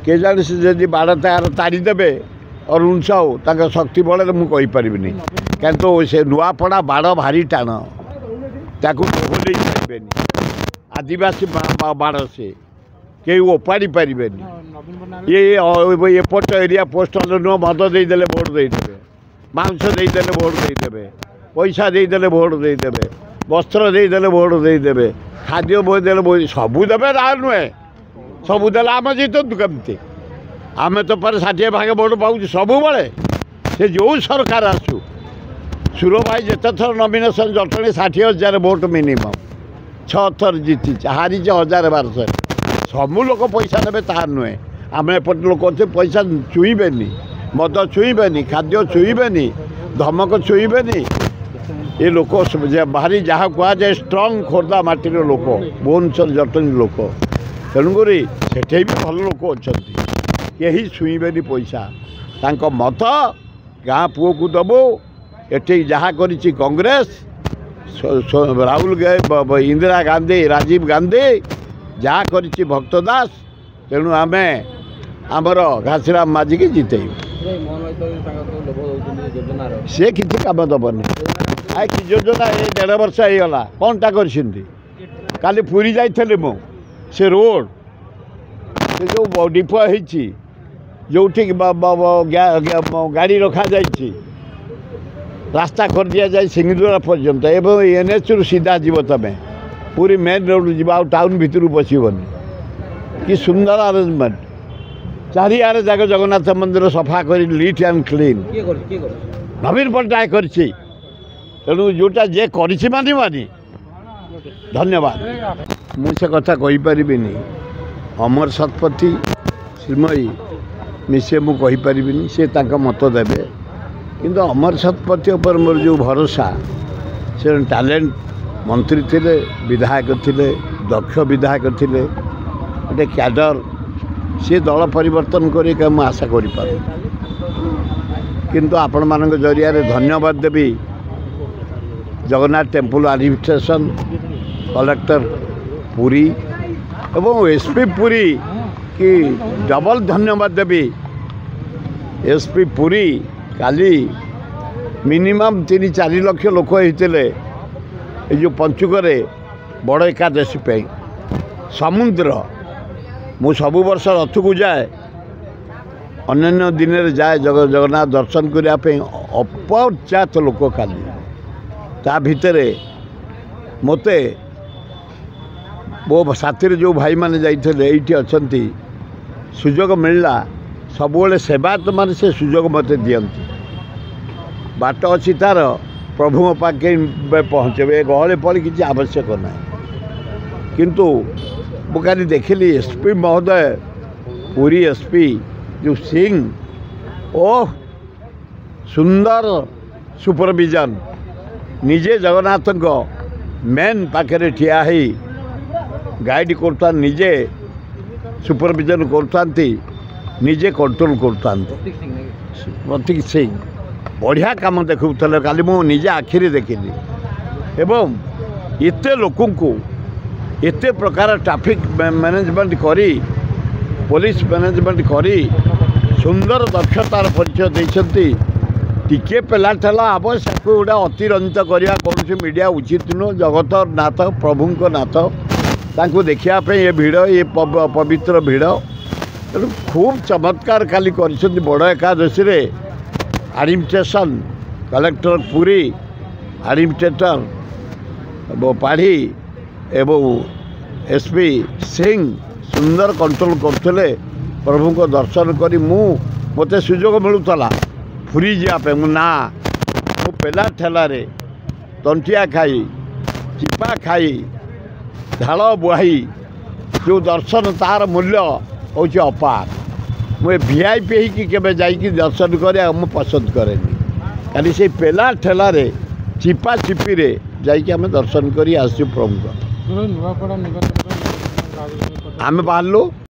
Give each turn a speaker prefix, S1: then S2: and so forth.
S1: के जाने से जदि बाड़ तार तारीदेवे अरुण साहू ताक शक्ति बल मुझे किंतु से नुआपड़ा बाड़ भारी टाण ताकू ओहल पारे आदिवासी बाड़ से कई ओपाड़ी पारे ये एपट एरिया पोस्टल नुह मद देदेले भोट देदेवे मांस देदेले भोट देदेवे पैसा देदेले भोट देदेवे वस्त्र देदेले भोट देदेवे खाद्य देदेले सबू देवे ना नुहे सबू देले आम जीतु कमती आम तो पर 60 भाग भोट पाऊँ सबू बड़े से जो सरकार आसू सुर भाई जिते थर नमिनेसन जटणी 60,000 भोट मिनिमम 6 थर जीति हारी 1000-1200 सबू लोक पैसा देवे तार नुहे आम एपट लोक अच्छे पैसा छुईबे मद छुईबे खाद्य छुईबे धमक छुईबे ये लोक भारी जहाँ कहुए स्ट्रंग खोर्धा माटीर लोक भुवनेश्वर जटणी लोक तेणुक से भी भल लोक अच्छा यही छुईबे पैसा तांक मत गाँ पुओ को दबो ये जहाँ करी कांग्रेस राहुल इंदिरा गांधी राजीव गांधी जहाँ करी भक्त दास तेणु आम आमर घासीराम माझी की जितेबू सी किसी कम दबनी आई कि योजना ये 1.5 वर्ष होगा कौन टा काली पुरी जाइए मु से रोड से जो डिपो होती जो गाड़ी रखा जाइए रास्ता कर दि जाए सिंगदुरा पर्यंत एवं NH रु सीधा जीव तुम पूरी मेन रोड जीवा टाउन भितर पशबनी कि सुंदर अरेंजमेंट चारिआडे जाक जगन्नाथ मंदिर सफा कर लीट एंड क्लीन नवीन पट्टनायक कर तेणु जोटा जे करी मानी धन्यवाद मुझे कथा कहीपरि अमर शतपथी श्रीमयी मिसे मुझे सी मत देवे किंतु अमर शतपथी पर मोर जो भरोसा से टैलेंट मंत्री थे विधायक थे दक्ष विधायक थे गोटे क्याडर सी दल परिवर्तन कर आशा कर किंतु आपण मान जरिया धन्यवाद देवी Jagannath temple administration collector Puri एवं SP पुरी की डबल धन्यवाद देवी SP पुरी काली मिनिमम 3-4 लाख लोक होते जो पंचुक बड़ एकादशी पे समुद्र मु सबु वर्ष रथ को जाए अन्य दिन जाए जगन्नाथ दर्शन करने अपचात लोक खाली ता भितर मते वो साथी जो भाई मैंने जाइए अच्छा सुजोग मिलला सब सेवायत मान से सुजोग मत दियंती बाट अच्छी तार प्रभु पाखे पहुँचे गहले पड़ी किसी आवश्यक ना किंतु मुझे देखिली SP महोदय पुरी SP जो सिंह ओह सुंदर सुपरविजन निजे जगन्नाथ मेन पाखे ठिया गाइड करता निजे सुपरविजन करता निजे कंट्रोल करता प्रतीक सिंह बढ़िया काम देखुले काली मु निजे आखिरी देखिली एवं एते लोक एते प्रकार ट्रैफिक मैनेजमेंट करी पुलिस मैनेजमेंट करी सुंदर दक्षतार परिचय देते टिके पेला ठेला आवश्यक गोटा अतिरंजित करवा कौन मीडिया उचित नुह जगत नाथ प्रभु नाथ तांको देखापी ये भिड़ ये पवित्र भिड़ तेणु खूब चमत्कार काली कर बड़ Ekadashi administration collector Puri administrator पाढ़ी एवं SP सिंह सुंदर कंट्रोल करते प्रभु को दर्शन करी मते सुजोग मिलूला पुरी जापे ना मु पेला ठेलारे तंटिया खाई चिपा खाई झाड़ बुहाई जो दर्शन तार मूल्य हूँ अपार मुझे VIP ही जाइए दर्शन कर पसंद करेनि खाली से पेला ठेलारे चिपा चिपी जाइए आम दर्शन कर आसु प्रभु आम बाहर